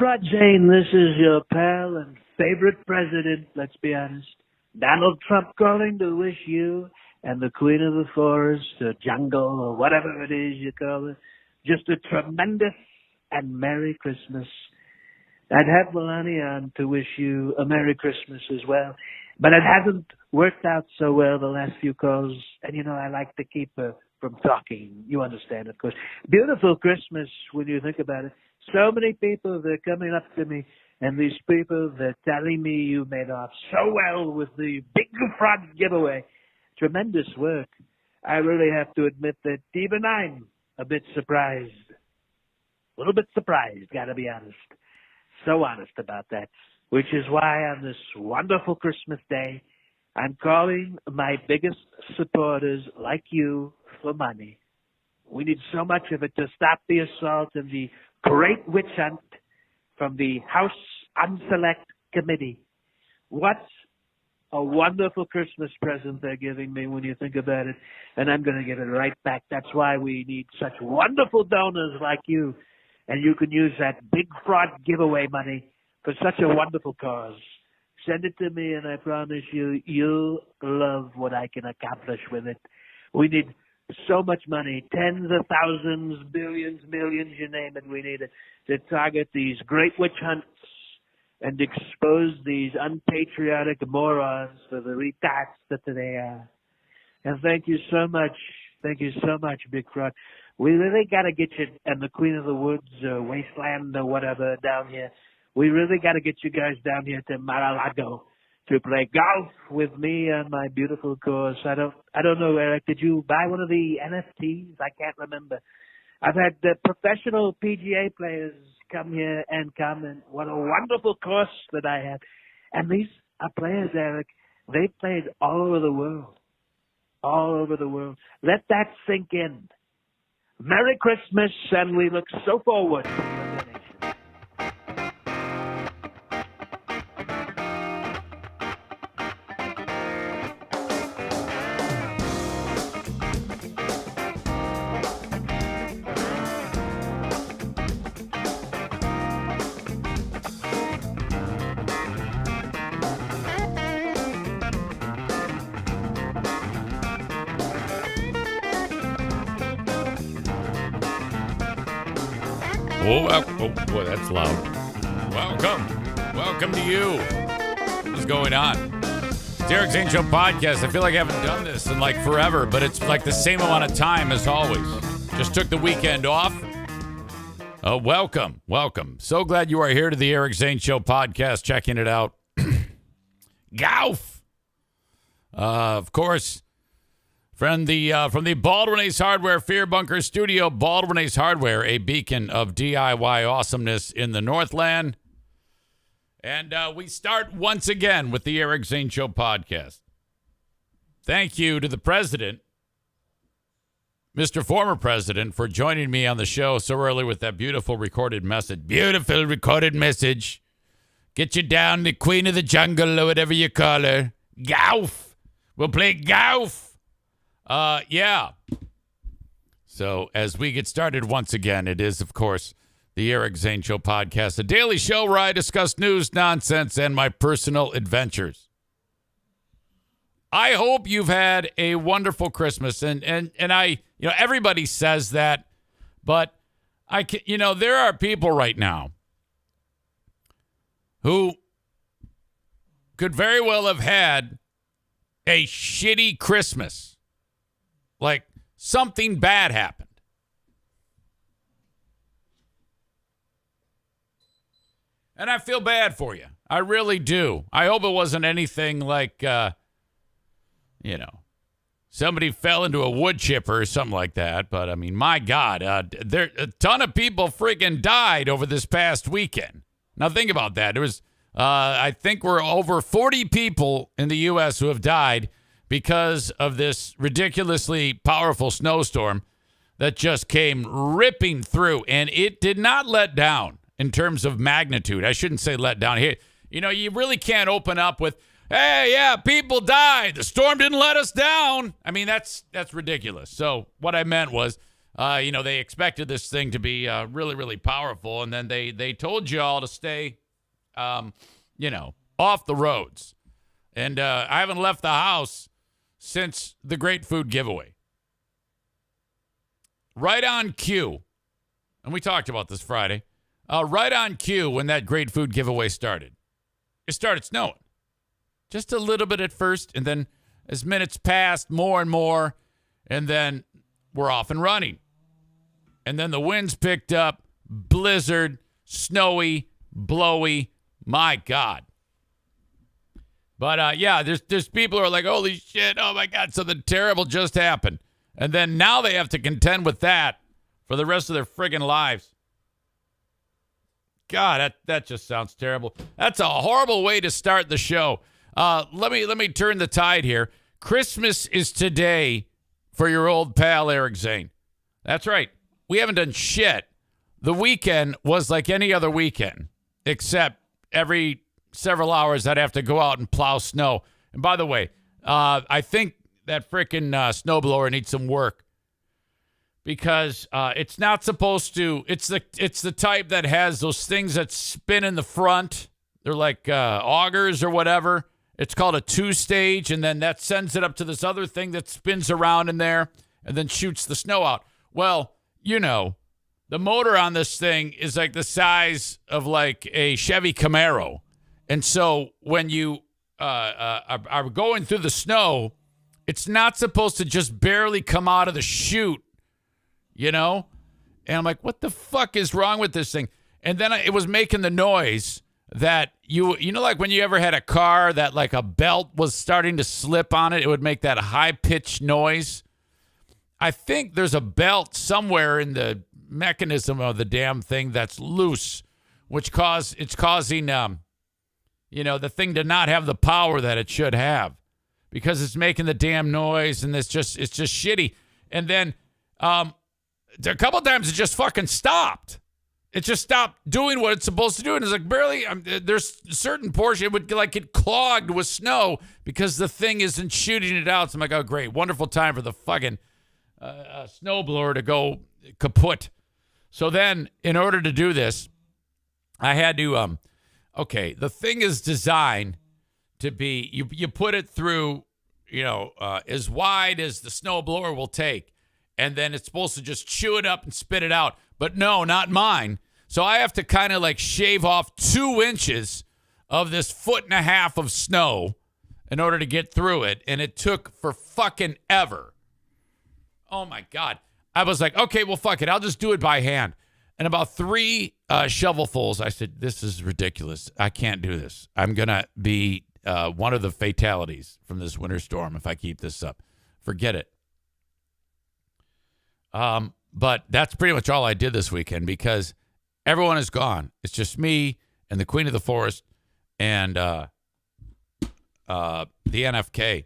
Rod Zane, this is your pal and favorite president, let's be honest, Donald Trump, calling to wish you and the Queen of the Forest, or jungle, or whatever it is you call it, just a tremendous and Merry Christmas. I'd have Melania on to wish you a Merry Christmas as well, but it hasn't worked out so well the last few calls, and you know I like to keep her from talking. You understand, of course. Beautiful Christmas when you think about it. So many people, they're coming up to me, and these people, they're telling me you made off so well with the Big Frog giveaway. Tremendous work. I really have to admit that even I'm a bit surprised. A little bit surprised, gotta be honest. So honest about that. Which is why on this wonderful Christmas day, I'm calling my biggest supporters like you for money. We need so much of it to stop the assault and the great witch hunt from the House Unselect Committee. What a wonderful Christmas present they're giving me when you think about it. And I'm going to give it right back. That's why we need such wonderful donors like you. And you can use that Big Fraud giveaway money for such a wonderful cause. Send it to me, and I promise you, you'll love what I can accomplish with it. We need so much money, tens of thousands, billions, millions, you name it. We need it to target these great witch hunts and expose these unpatriotic morons for the retards that they are. And thank you so much. Thank you so much, Big Fraud. We really got to get you and the Queen of the Woods or Wasteland or whatever down here. We really got to get you guys down here to Mar-a-Lago to play golf with me on my beautiful course. I don't know, Eric. Did you buy one of the NFTs? I can't remember. I've had professional PGA players come here and comment. What a wonderful course that I have. And these are players, Eric. They played all over the world. All over the world. Let that sink in. Merry Christmas, and we look so forward to your donation. Oh, boy, that's loud. Welcome to you. What's going on? It's the Eric Zane Show podcast. I feel like I haven't done this in like forever, but it's like the same amount of time as always. Just took the weekend off. Welcome. So glad you are here to the Eric Zane Show podcast, checking it out. Golf. Of course. From the Baldwin Ace Hardware Fear Bunker Studio, Baldwin Ace Hardware, a beacon of DIY awesomeness in the Northland. And we start once again with the Eric Zane Show podcast. Thank you to the president, Mr. Former President, for joining me on the show so early with that beautiful recorded message. Beautiful recorded message. Get you down, the Queen of the Jungle, or whatever you call her. Golf. We'll play golf. Yeah. So as we get started once again, it is, of course, the Eric Zane Show podcast, a daily show where I discuss news, nonsense, and my personal adventures. I hope you've had a wonderful Christmas, and I, everybody says that, but there are people right now who could very well have had a shitty Christmas. Like something bad happened. And I feel bad for you. I really do. I hope it wasn't anything like, somebody fell into a wood chipper or something like that. But, I mean, my God, a ton of people freaking died over this past weekend. Now, think about that. There was, I think we're over 40 people in the U.S. who have died because of this ridiculously powerful snowstorm that just came ripping through. And it did not let down in terms of magnitude. I shouldn't say let down. Here, you really can't open up with, hey, yeah, people died. The storm didn't let us down. I mean, that's ridiculous. So what I meant was They expected this thing to be really, really powerful, and then they told you all to stay, off the roads. And I haven't left the house since the Great Food Giveaway. Right on cue, and we talked about this Friday, right on cue when that Great Food Giveaway started. It started snowing. Just a little bit at first, and then as minutes passed, more and more, and then we're off and running. And then the winds picked up, blizzard, snowy, blowy, my God. But there's people who are like, holy shit, oh my God, something terrible just happened. And then now they have to contend with that for the rest of their friggin' lives. God, that just sounds terrible. That's a horrible way to start the show. Let me turn the tide here. Christmas is today for your old pal Eric Zane. That's right. We haven't done shit. The weekend was like any other weekend, except every several hours I'd have to go out and plow snow. And by the way, I think that freaking snowblower needs some work because it's not supposed to. It's the type that has those things that spin in the front. They're like augers or whatever. It's called a 2-stage, and then that sends it up to this other thing that spins around in there and then shoots the snow out. Well, the motor on this thing is like the size of like a Chevy Camaro. And so when you are going through the snow, it's not supposed to just barely come out of the chute, And I'm like, what the fuck is wrong with this thing? And then it was making the noise that like when you ever had a car that like a belt was starting to slip on it, it would make that high-pitched noise. I think there's a belt somewhere in the mechanism of the damn thing that's loose, which it's causing the thing to not have the power that it should have because it's making the damn noise and it's just shitty. And then a couple times it just fucking stopped. It just stopped doing what it's supposed to do. And it's like barely, there's a certain portion, it would get clogged with snow because the thing isn't shooting it out. So I'm like, oh, great. Wonderful time for the fucking snowblower to go kaput. So then in order to do this, I had to, the thing is designed to be, you put it through, as wide as the snowblower will take. And then it's supposed to just chew it up and spit it out. But no, not mine. So I have to kind of like shave off 2 inches of this 1.5 feet of snow in order to get through it. And it took for fucking ever. Oh my God. I was like, okay, well, fuck it. I'll just do it by hand. And about 3 shovelfuls, I said, this is ridiculous. I can't do this. I'm going to be one of the fatalities from this winter storm if I keep this up. Forget it. But that's pretty much all I did this weekend because everyone is gone. It's just me and the Queen of the Forest and the NFK.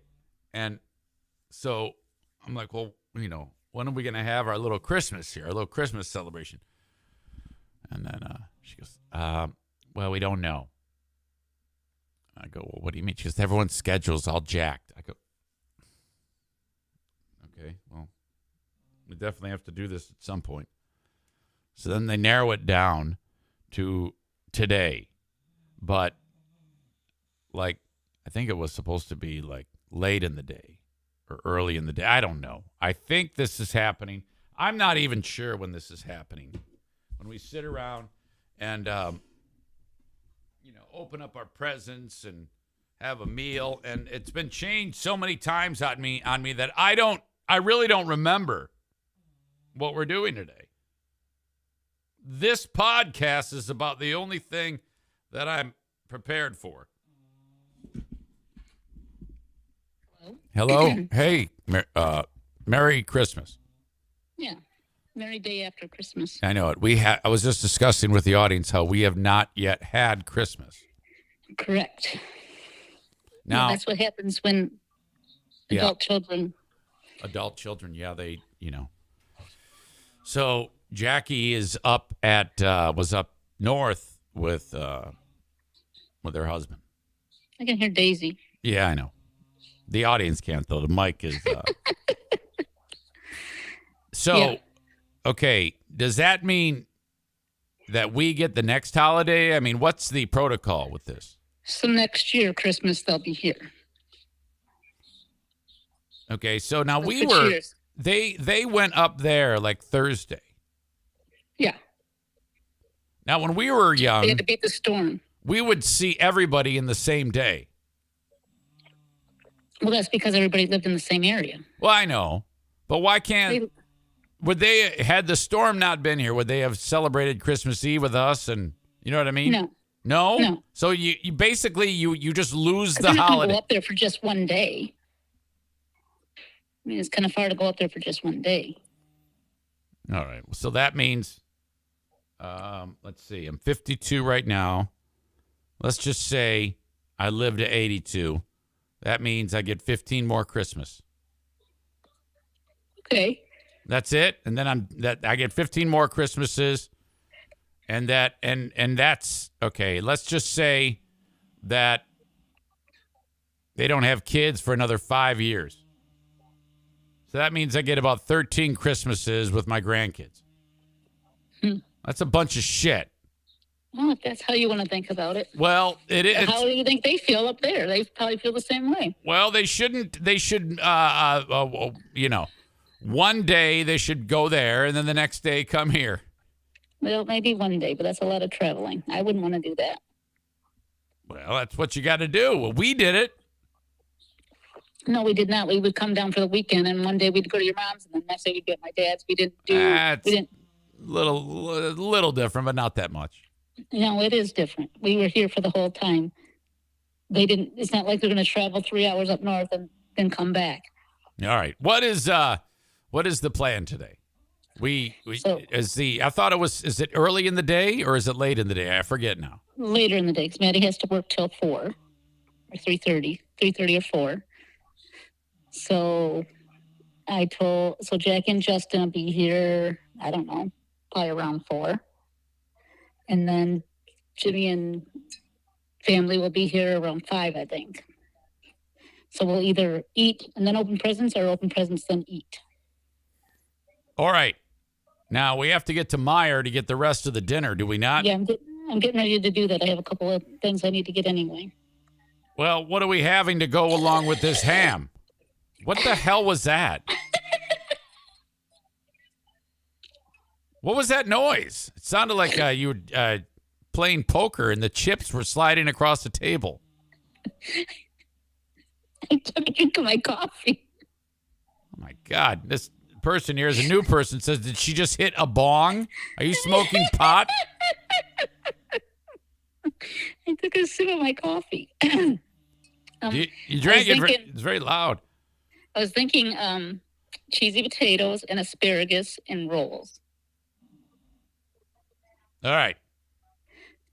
And so I'm like, well, when are we going to have our little Christmas here, our little Christmas celebration? And then she goes, well, we don't know. I go, well, what do you mean? She goes, everyone's schedule's all jacked. I go, okay, well, we definitely have to do this at some point. So then they narrow it down to today. But, I think it was supposed to be, late in the day or early in the day. I don't know. I think this is happening. I'm not even sure when this is happening. When we sit around and, open up our presents and have a meal. And it's been changed so many times on me that I really don't remember what we're doing today. This podcast is about the only thing that I'm prepared for. Hello? Hey, Merry Christmas. Yeah. Merry day after Christmas. I know it. I was just discussing with the audience how we have not yet had Christmas. Correct. Now, that's what happens when adult children. Adult children, yeah, they, So Jackie is up was up north with her husband. I can hear Daisy. Yeah, I know. The audience can't though. The mic is. So Okay, does that mean that we get the next holiday? I mean, what's the protocol with this? So next year, Christmas, they'll be here. Okay, so now We were. Years. They went up there like Thursday. Yeah. Now, when we were young, they had to beat the storm. We would see everybody in the same day. Well, that's because everybody lived in the same area. Well, I know, but why can't? Would they, had the storm not been here, would they have celebrated Christmas Eve with us? And you know what I mean? No. No? No. So you basically you just lose the they're not holiday. Go up there for just one day. I mean, it's kind of far to go up there for just one day. All right. So that means, let's see, I'm 52 right now. Let's just say I live to 82. That means I get 15 more Christmas. Okay. That's it. And then I get 15 more Christmases. And that's okay. Let's just say that they don't have kids for another 5 years. So that means I get about 13 Christmases with my grandkids. That's a bunch of shit. Well, if that's how you want to think about it. Well, it is. How do you think they feel up there? They probably feel the same way. Well, they shouldn't. They should, one day they should go there, and then the next day come here. Well, maybe one day, but that's a lot of traveling. I wouldn't want to do that. Well, that's what you got to do. Well, we did it. No, we did not. We would come down for the weekend, and one day we'd go to your mom's, and the next day we'd be at my dad's. We didn't do. That's little different, but not that much. No, it is different. We were here for the whole time. They didn't. It's not like they're going to travel 3 hours up north and then come back. All right. What is the plan today? I thought it was. Is it early in the day or is it late in the day? I forget now. Later in the day, because Maddie has to work till 4 or 3:30 or 4. So Jack and Justin will be here, I don't know, probably around 4. And then Jimmy and family will be here around 5, I think. So we'll either eat and then open presents or open presents then eat. All right. Now we have to get to Meijer to get the rest of the dinner, do we not? Yeah, I'm getting ready to do that. I have a couple of things I need to get anyway. Well, what are we having to go along with this ham? What the hell was that? What was that noise? It sounded like you were playing poker and the chips were sliding across the table. I took a drink of my coffee. Oh, my God. This person here is a new person. Says, did she just hit a bong? Are you smoking pot? I took a sip of my coffee. You drank it. It's very loud. I was thinking cheesy potatoes and asparagus and rolls. All right.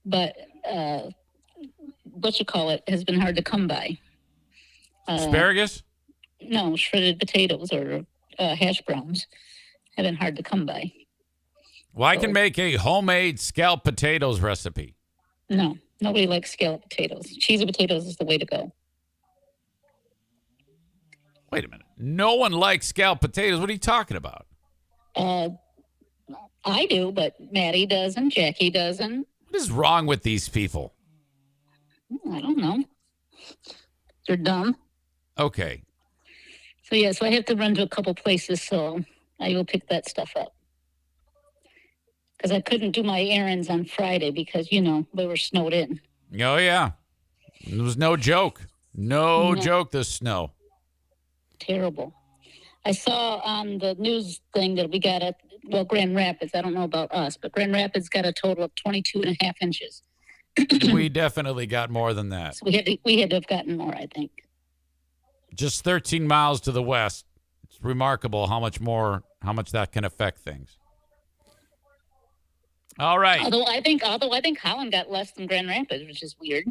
But has been hard to come by. Asparagus? No, shredded potatoes or hash browns have been hard to come by. Well, I can make a homemade scalloped potatoes recipe. No, nobody likes scalloped potatoes. Cheesy potatoes is the way to go. Wait a minute. No one likes scalloped potatoes. What are you talking about? I do, but Maddie doesn't. Jackie doesn't. What is wrong with these people? I don't know. They're dumb. Okay. So I have to run to a couple places, so I will pick that stuff up. Because I couldn't do my errands on Friday because, we were snowed in. Oh, yeah. It was no joke. No joke, this snow. Terrible. I saw on the news thing that we got Grand Rapids. I don't know about us, but Grand Rapids got a total of 22.5 inches. We definitely got more than that. So we had to have gotten more, I think. Just 13 miles to the west. It's remarkable how much that can affect things. All right. Although I think Holland got less than Grand Rapids, which is weird.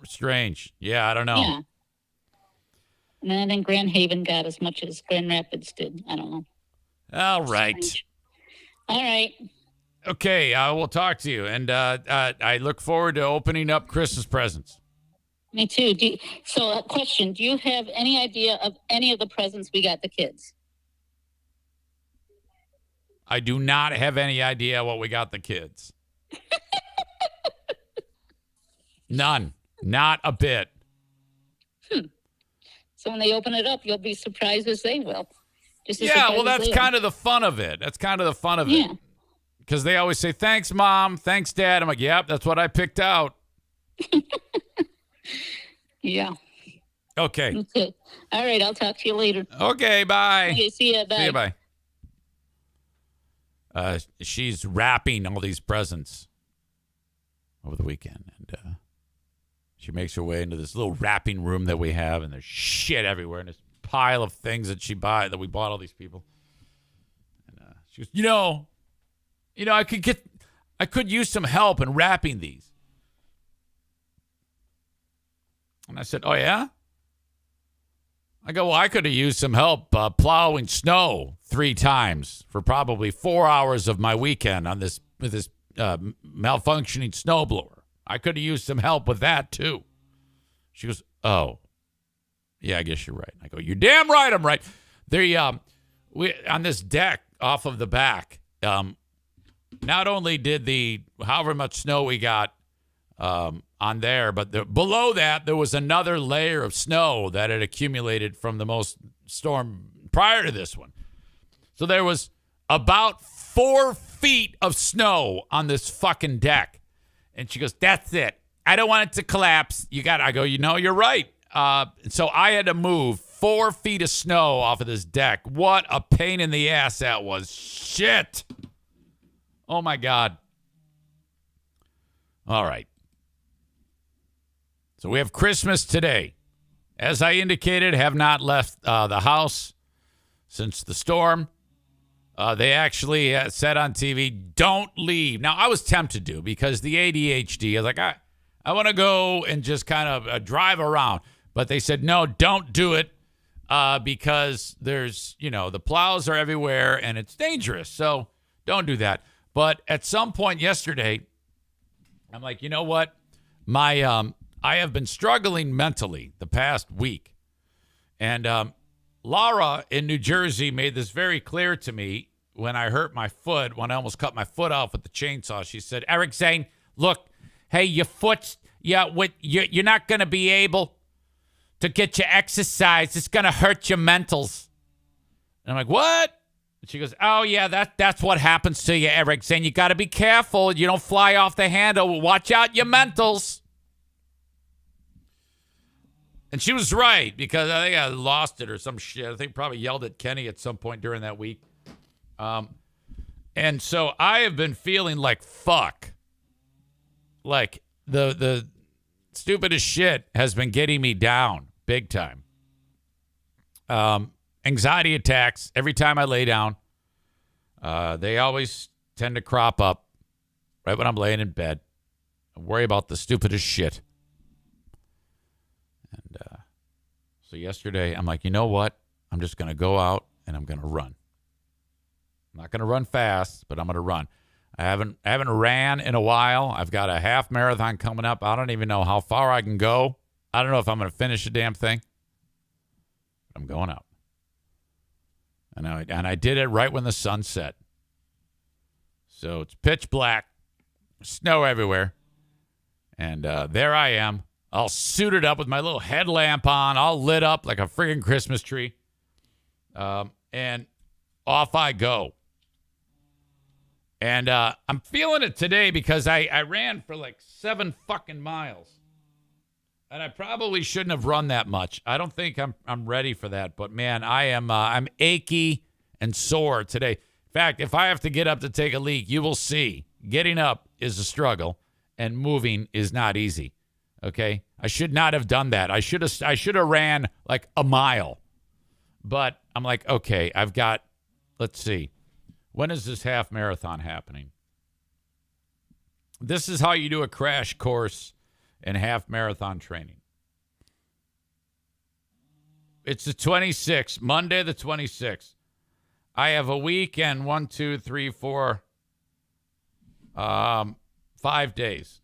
Strange. Yeah, I don't know. Yeah. And then I think Grand Haven got as much as Grand Rapids did. I don't know. All right. Strange. All right. Okay, I will talk to you. And I look forward to opening up Christmas presents. Me too. So a question, do you have any idea of any of the presents we got the kids? I do not have any idea what we got the kids. None. Not a bit. So when they open it up, you'll be surprised as they will. Yeah, well, that's kind of the fun of it. That's kind of the fun of it. Because they always say, thanks, Mom. Thanks, Dad. I'm like, yep, that's what I picked out. Yeah. Okay. Okay. All right, I'll talk to you later. Okay, bye. Okay, see ya. Bye. See you, bye. She's wrapping all these presents over the weekend. And she makes her way into this little wrapping room that we have, and there's shit everywhere, and this pile of things that we bought all these people. And she goes, you know, I could use some help in wrapping these. And I said, oh yeah? I go, well, I could have used some help plowing snow 3 times for probably 4 hours of my weekend on this malfunctioning snowblower. I could have used some help with that too. She goes, oh, yeah, I guess you're right. I go, you're damn right, I'm right. We on this deck off of the back. Not only did however much snow we got on there, but below that there was another layer of snow that had accumulated from the most storm prior to this one. So there was about 4 feet of snow on this fucking deck. And she goes, that's it. I don't want it to collapse. I go, you're right. So I had to move 4 feet of snow off of this deck. What a pain in the ass that was. Shit. Oh, my God. All right. So we have Christmas today. As I indicated, have not left the house since the storm. They actually said on TV, don't leave. Now, I was tempted to because the ADHD, I was like, I want to go and just kind of drive around. But they said, no, don't do it because there's, the plows are everywhere and it's dangerous. So don't do that. But at some point yesterday, I'm like, you know what? I have been struggling mentally the past week. And Laura in New Jersey made this very clear to me when I hurt my foot, when I almost cut my foot off with the chainsaw. She said, Eric Zane, look, hey, your foot's, you're not going to be able to get your exercise. It's going to hurt your mentals. And I'm like, what? And she goes, oh, yeah, that's what happens to you, Eric Zane. You got to be careful. You don't fly off the handle. Watch out your mentals. And she was right because I think I lost it or some shit. I think probably yelled at Kenny at some point during that week. And so I have been feeling like fuck. Like the stupidest shit has been getting me down big time. Anxiety attacks every time I lay down. They always tend to crop up right when I'm laying in bed. I worry about the stupidest shit. And so yesterday, I'm like, you know what? I'm just going to go out and I'm going to run. I'm not going to run fast, but I'm going to run. I haven't ran in a while. I've got a half marathon coming up. I don't even know how far I can go. I don't know if I'm going to finish the damn thing. I'm going out. And I did it right when the sun set. So it's pitch black, snow everywhere. And there I am, all suited up with my little headlamp on, all lit up like a friggin' Christmas tree. And off I go. And I'm feeling it today because I ran for like 7 fucking miles. And I probably shouldn't have run that much. I don't think I'm ready for that. But man, I'm achy and sore today. In fact, if I have to get up to take a leak, you will see. Getting up is a struggle, and moving is not easy. Okay, I should not have done that. I should have ran like a mile. But I'm like, okay, I've got. Let's see. When is this half marathon happening? This is how you do a crash course in half marathon training. It's the 26th, Monday the 26th. I have a weekend, 1, 2, 3, 4, 5 days.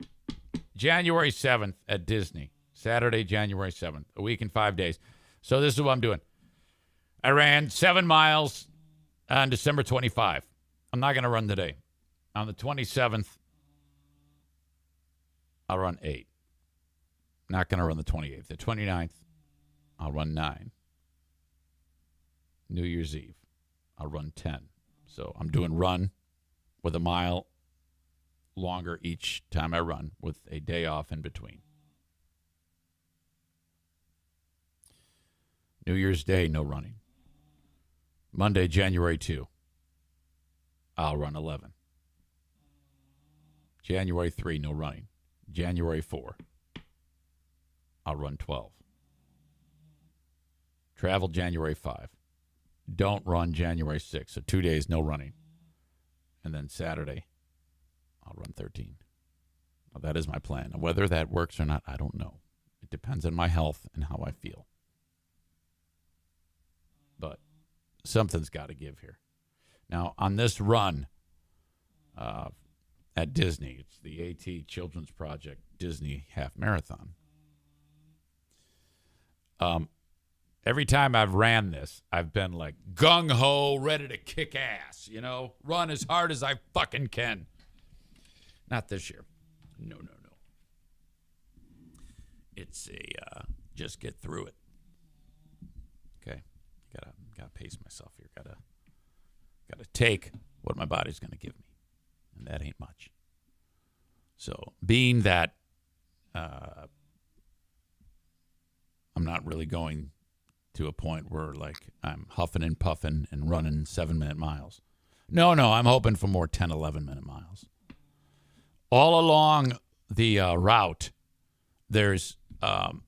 January 7th at Disney. Saturday, January 7th. A week and 5 days. So this is what I'm doing. I ran 7 miles on December 25. I'm not going to run today. On the 27th, I'll run 8. Not going to run the 28th. The 29th, I'll run 9. New Year's Eve, I'll run 10. So I'm doing run with a mile longer each time I run with a day off in between. New Year's Day, no running. Monday, January 2, I'll run 11. January 3, no running. January 4, I'll run 12. Travel January 5. Don't run January 6. So 2 days, no running. And then Saturday, I'll run 13. Now, that is my plan. Whether that works or not, I don't know. It depends on my health and how I feel. But something's got to give here. Now, on this run at Disney, it's the AT Children's Project Disney Half Marathon. Every time I've ran this, I've been like gung-ho, ready to kick ass, run as hard as I fucking can. Not this year. No. It's just get through it. Okay. Gotta pace myself here. Gotta take what my body's gonna give me. And that ain't much. So being that I'm not really going to a point where like I'm huffing and puffing and running 7-minute miles. No, I'm hoping for more 10, 11-minute miles. All along the route, there's mile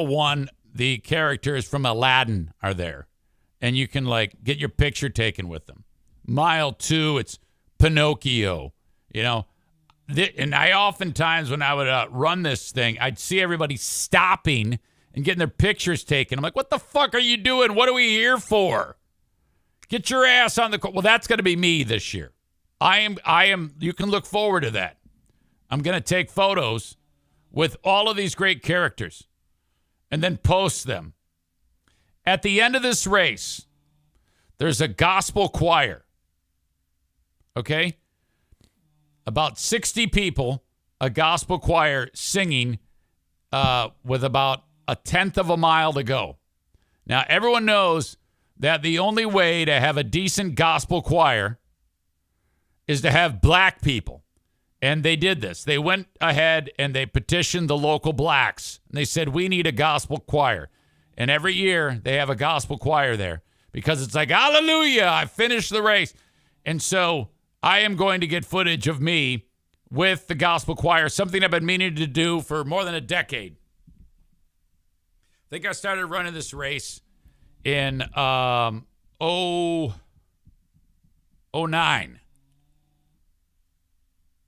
1, the characters from Aladdin are there. And you can get your picture taken with them. Mile 2, it's Pinocchio, And I oftentimes, when I would run this thing, I'd see everybody stopping and getting their pictures taken. I'm like, what the fuck are you doing? What are we here for? Get your ass on the court. Well, that's going to be me this year. I am, you can look forward to that. I'm going to take photos with all of these great characters and then post them. At the end of this race, there's a gospel choir. Okay? About 60 people, a gospel choir singing with about a tenth of a mile to go. Now, everyone knows that the only way to have a decent gospel choir is to have black people. And they did this. They went ahead and they petitioned the local blacks. And they said, we need a gospel choir. And every year they have a gospel choir there because it's like, hallelujah, I finished the race. And so I am going to get footage of me with the gospel choir, something I've been meaning to do for more than a decade. I think I started running this race in 09.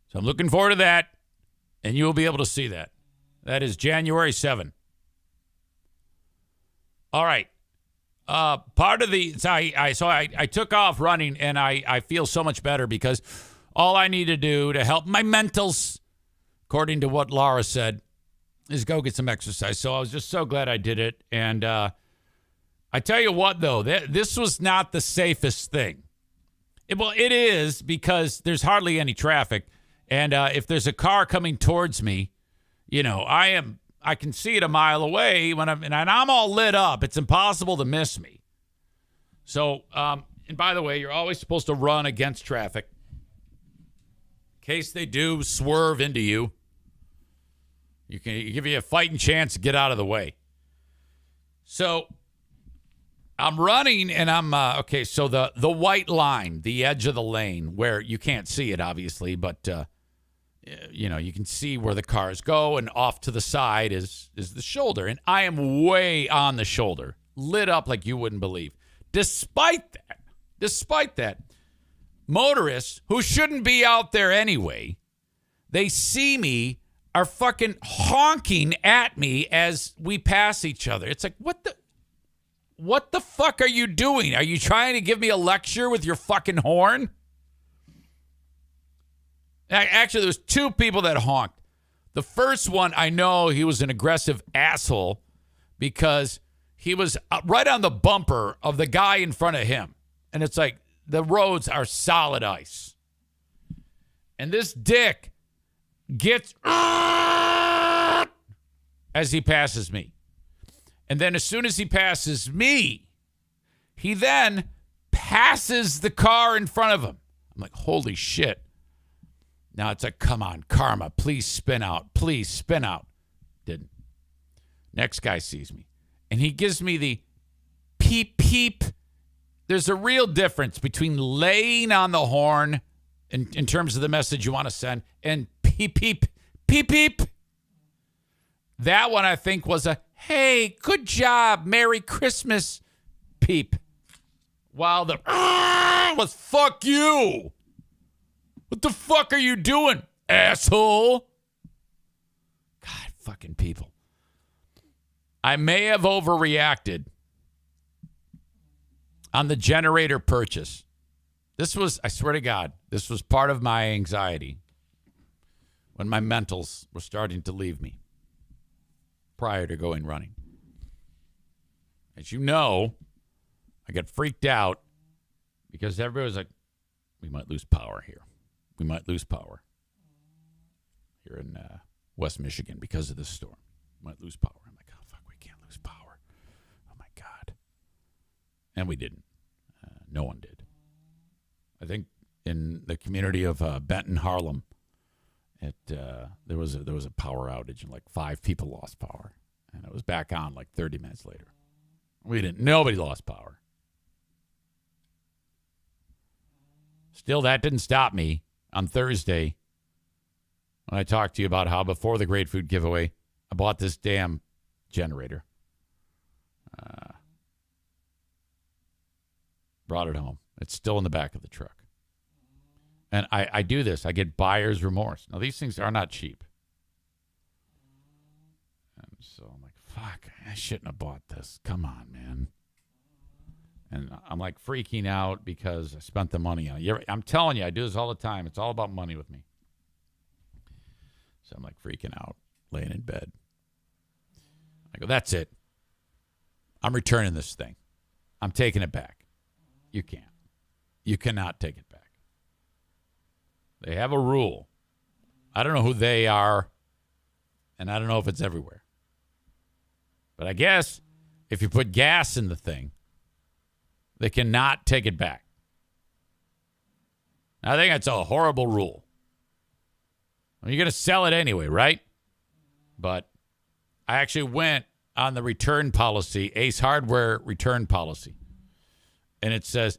So I'm looking forward to that, and you will be able to see that. That is January 7. All right. Part of the I took off running, and I feel so much better because all I need to do to help my mentals, according to what Laura said, is go get some exercise. So I was just so glad I did it. And I tell you what, though, this was not the safest thing. It is because there's hardly any traffic. And if there's a car coming towards me, I can see it a mile away and I'm all lit up. It's impossible to miss me. So, and by the way, you're always supposed to run against traffic in case they do swerve into you. You give you a fighting chance to get out of the way. So I'm running and I'm okay. So the white line, the edge of the lane where you can't see it, obviously, but you can see where the cars go, and off to the side is the shoulder. And I am way on the shoulder, lit up like you wouldn't believe. Despite that, motorists who shouldn't be out there anyway, they see me, are fucking honking at me as we pass each other. It's like, what the fuck are you doing? Are you trying to give me a lecture with your fucking horn? Actually, there was 2 people that honked. The first one, I know he was an aggressive asshole because he was right on the bumper of the guy in front of him. And it's like, the roads are solid ice. And this dick gets as he passes me. And then as soon as he passes me, he then passes the car in front of him. I'm like, holy shit. Now it's like, come on, karma, please spin out. Please spin out. Didn't. Next guy sees me. And he gives me the peep, peep. There's a real difference between laying on the horn in terms of the message you want to send and peep, peep, peep, peep. That one I think was a, hey, good job, Merry Christmas, peep. While the was fuck you. What the fuck are you doing, asshole? God, fucking people. I may have overreacted on the generator purchase. This was, I swear to God, this was part of my anxiety when my mentals were starting to leave me prior to going running. As you know, I got freaked out because everybody was like, we might lose power here. We might lose power here in West Michigan because of this storm. We might lose power. I'm like, oh, fuck, we can't lose power. Oh, my God. And we didn't. No one did. I think in the community of Benton, Harlem, there was a power outage and like 5 people lost power. And it was back on like 30 minutes later. Nobody lost power. Still, that didn't stop me on Thursday when I talked to you about how before the Great Food Giveaway, I bought this damn generator. Brought it home. It's still in the back of the truck. And I do this. I get buyer's remorse. Now, these things are not cheap. And so I'm like, fuck, I shouldn't have bought this. Come on, man. And I'm like freaking out because I spent the money on it. I'm telling you, I do this all the time. It's all about money with me. So I'm like freaking out, laying in bed. I go, that's it. I'm returning this thing. I'm taking it back. You can't. You cannot take it back. They have a rule. I don't know who they are, and I don't know if it's everywhere. But I guess if you put gas in the thing, they cannot take it back. I think that's a horrible rule. I mean, you're going to sell it anyway, right? But I actually went on the return policy, Ace Hardware return policy. And it says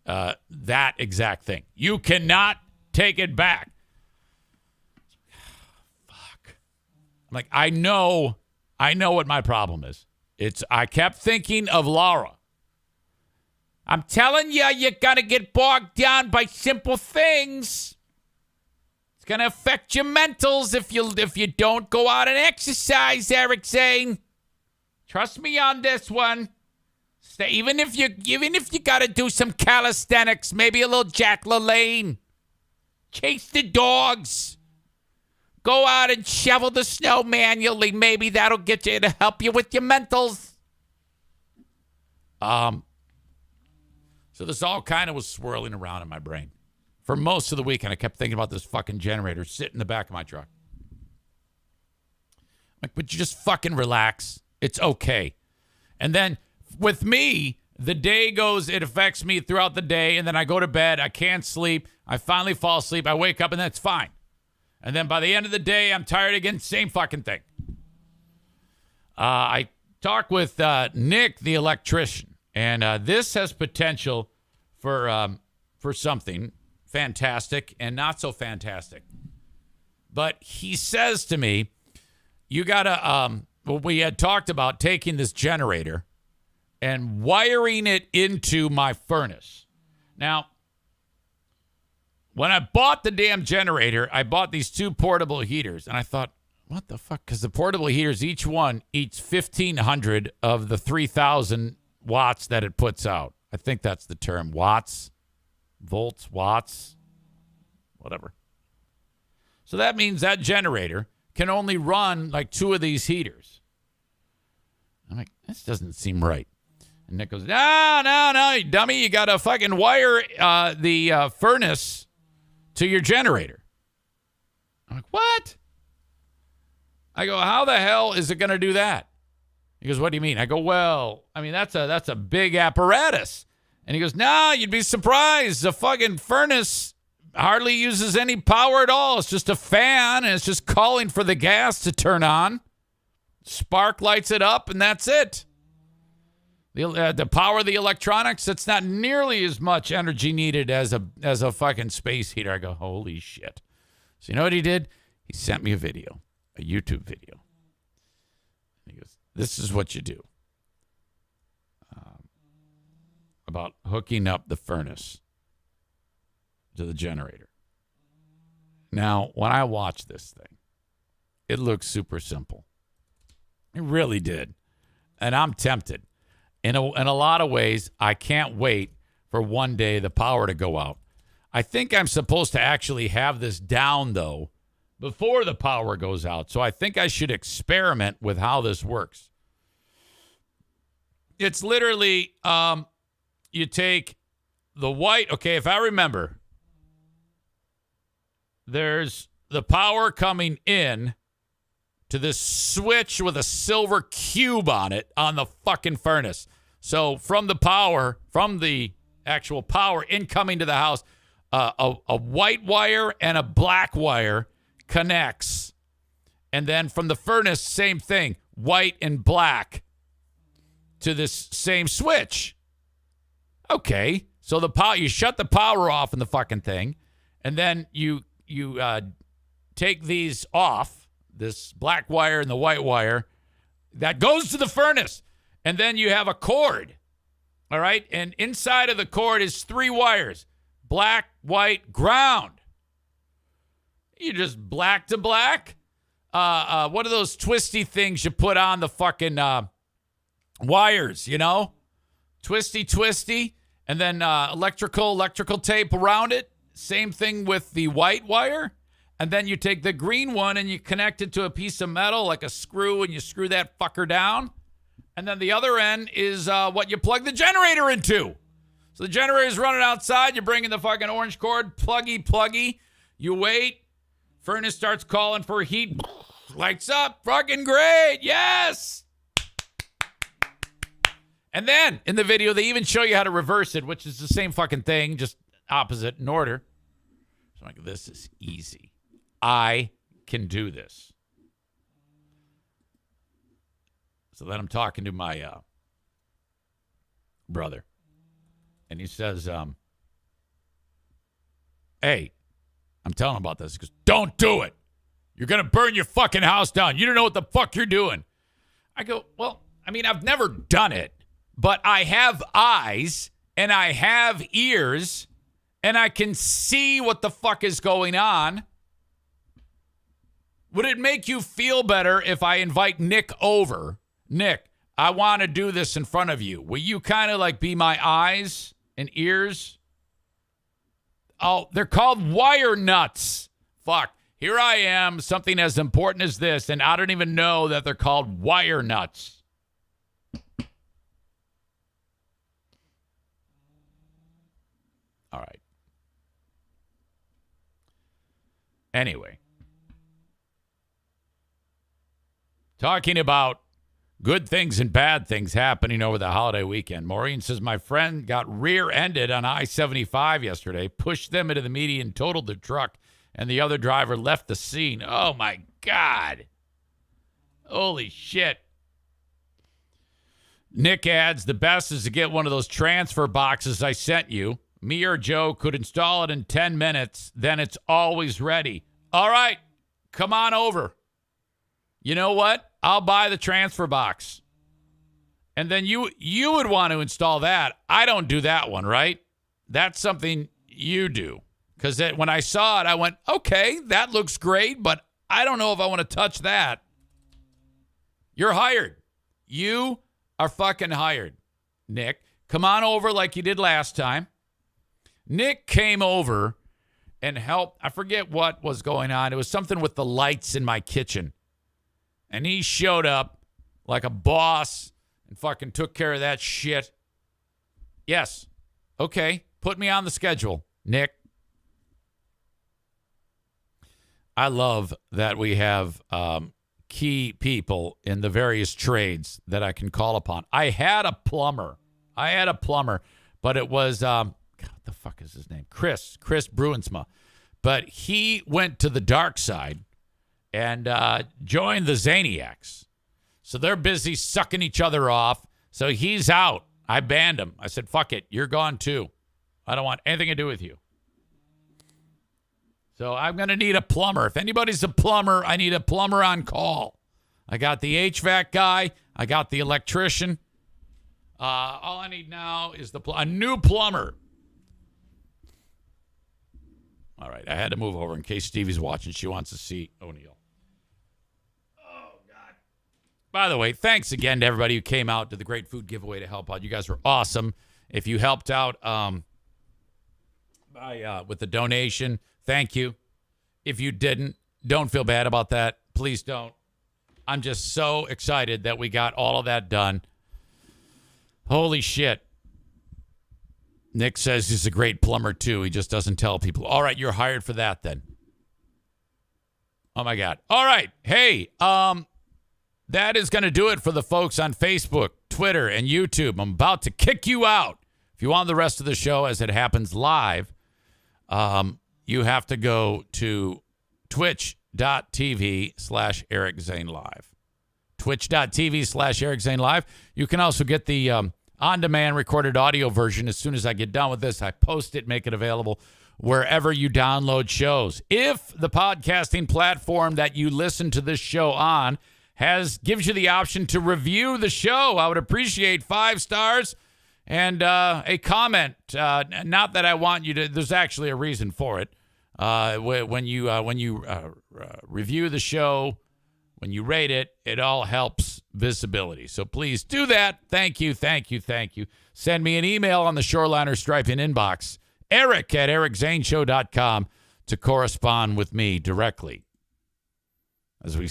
that exact thing. You cannot take it back. Fuck. I'm like, I know what my problem is. I kept thinking of Laura. I'm telling you, you're going to get bogged down by simple things. It's going to affect your mentals if you don't go out and exercise, Eric Zane. Trust me on this one. Even if you got to do some calisthenics, maybe a little Jack LaLanne. Chase the dogs. Go out and shovel the snow manually. Maybe that'll get you to help you with your mentals. So this all kind of was swirling around in my brain for most of the week, and I kept thinking about this fucking generator sitting in the back of my truck. Like, would you just fucking relax? It's okay. And then with me, the day goes, it affects me throughout the day, and then I go to bed, I can't sleep, I finally fall asleep, I wake up, and that's fine. And then by the end of the day, I'm tired again, same fucking thing. I talked with Nick, the electrician, and this has potential for something fantastic and not so fantastic. But he says to me, you got to, we had talked about taking this generator and wiring it into my furnace. Now, when I bought the damn generator, I bought these 2 portable heaters, and I thought, what the fuck? Because the portable heaters, each one eats 1,500 of the 3,000 watts that it puts out. I think that's the term. Watts, volts, watts, whatever. So that means that generator can only run like 2 of these heaters. I'm like, this doesn't seem right. And Nick goes, no, you dummy. You got to fucking wire the furnace to your generator. I'm like, what? I go, how the hell is it going to do that? He goes, what do you mean? I go, well, I mean, that's a big apparatus. And he goes, nah, you'd be surprised. The fucking furnace hardly uses any power at all. It's just a fan, and it's just calling for the gas to turn on. Spark lights it up, and that's it. The power of the electronics, it's not nearly as much energy needed as a fucking space heater. I go, holy shit. So you know what he did? He sent me a video, a YouTube video. He goes, this is what you do about hooking up the furnace to the generator. Now, when I watch this thing, it looks super simple. It really did. And I'm tempted. In a lot of ways, I can't wait for one day the power to go out. I think I'm supposed to actually have this down, though, before the power goes out. So I think I should experiment with how this works. It's literally, you take the white. Okay, if I remember, there's the power coming in to this switch with a silver cube on it on the fucking furnace. So from the actual power incoming to the house, a white wire and a black wire connects. And then from the furnace, same thing, white and black to this same switch. Okay, so you shut the power off in the fucking thing, and then you take these off, this black wire and the white wire, that goes to the furnace. And then you have a cord, all right? And inside of the cord is 3 wires, black, white, ground. You just black to black. What are those twisty things you put on the fucking wires, you know? Twisty. And then electrical tape around it. Same thing with the white wire. And then you take the green one and you connect it to a piece of metal like a screw, and you screw that fucker down. And then the other end is what you plug the generator into. So the generator's running outside. You bring in the fucking orange cord, pluggy. You wait. Furnace starts calling for heat. Lights up. Fucking great. Yes. And then in the video, they even show you how to reverse it, which is the same fucking thing, just opposite in order. So I'm like, this is easy. I can do this. So then I'm talking to my brother. And he says, hey, I'm telling him about this. He goes, don't do it. You're going to burn your fucking house down. You don't know what the fuck you're doing. I go, well, I mean, I've never done it, but I have eyes and I have ears and I can see what the fuck is going on. Would it make you feel better if I invite Nick over? Nick, I want to do this in front of you. Will you kind of like be my eyes and ears? Oh, they're called wire nuts. Fuck. Here I am, something as important as this, and I don't even know that they're called wire nuts. All right. Anyway. Talking about good things and bad things happening over the holiday weekend. Maureen says, my friend got rear-ended on I-75 yesterday, pushed them into the median, totaled their truck, and the other driver left the scene. Oh, my God. Holy shit. Nick adds, the best is to get one of those transfer boxes I sent you. Me or Joe could install it in 10 minutes. Then it's always ready. All right. Come on over. You know what? I'll buy the transfer box. And then you would want to install that. I don't do that one, right? That's something you do. Because when I saw it, I went, okay, that looks great, but I don't know if I want to touch that. You're hired. You are fucking hired, Nick. Come on over like you did last time. Nick came over and helped. I forget what was going on. It was something with the lights in my kitchen. And he showed up like a boss and fucking took care of that shit. Yes. Okay. Put me on the schedule, Nick. I love that we have key people in the various trades that I can call upon. I had a plumber, but it was, God, what the fuck is his name? Chris Bruinsma. But he went to the dark side and joined the Zaniacs. So they're busy sucking each other off. So he's out. I banned him. I said, fuck it. You're gone too. I don't want anything to do with you. So I'm going to need a plumber. If anybody's a plumber, I need a plumber on call. I got the HVAC guy. I got the electrician. All I need now is a new plumber. All right. I had to move over in case Stevie's watching. She wants to see O'Neill. Oh, God. By the way, thanks again to everybody who came out to the Great Food Giveaway to help out. You guys were awesome. If you helped out with the donation, thank you. If you didn't, don't feel bad about that. Please don't. I'm just so excited that we got all of that done. Holy shit. Nick says he's a great plumber, too. He just doesn't tell people. All right, you're hired for that, then. Oh, my God. All right. Hey, that is going to do it for the folks on Facebook, Twitter, and YouTube. I'm about to kick you out. If you want the rest of the show as it happens live, you have to go to twitch.tv/Eric Zane Live. Twitch.tv/Eric Zane Live. You can also get the on-demand recorded audio version. As soon as I get done with this, I post it, make it available wherever you download shows. If the podcasting platform that you listen to this show on gives you the option to review the show, I would appreciate 5 stars and a comment. Not that I want you to. There's actually a reason for it. When you review the show, when you rate it, it all helps visibility. So please do that. Thank you. Send me an email on the Shoreliner Striping inbox, Eric@ericzaneshow.com, to correspond with me directly. As we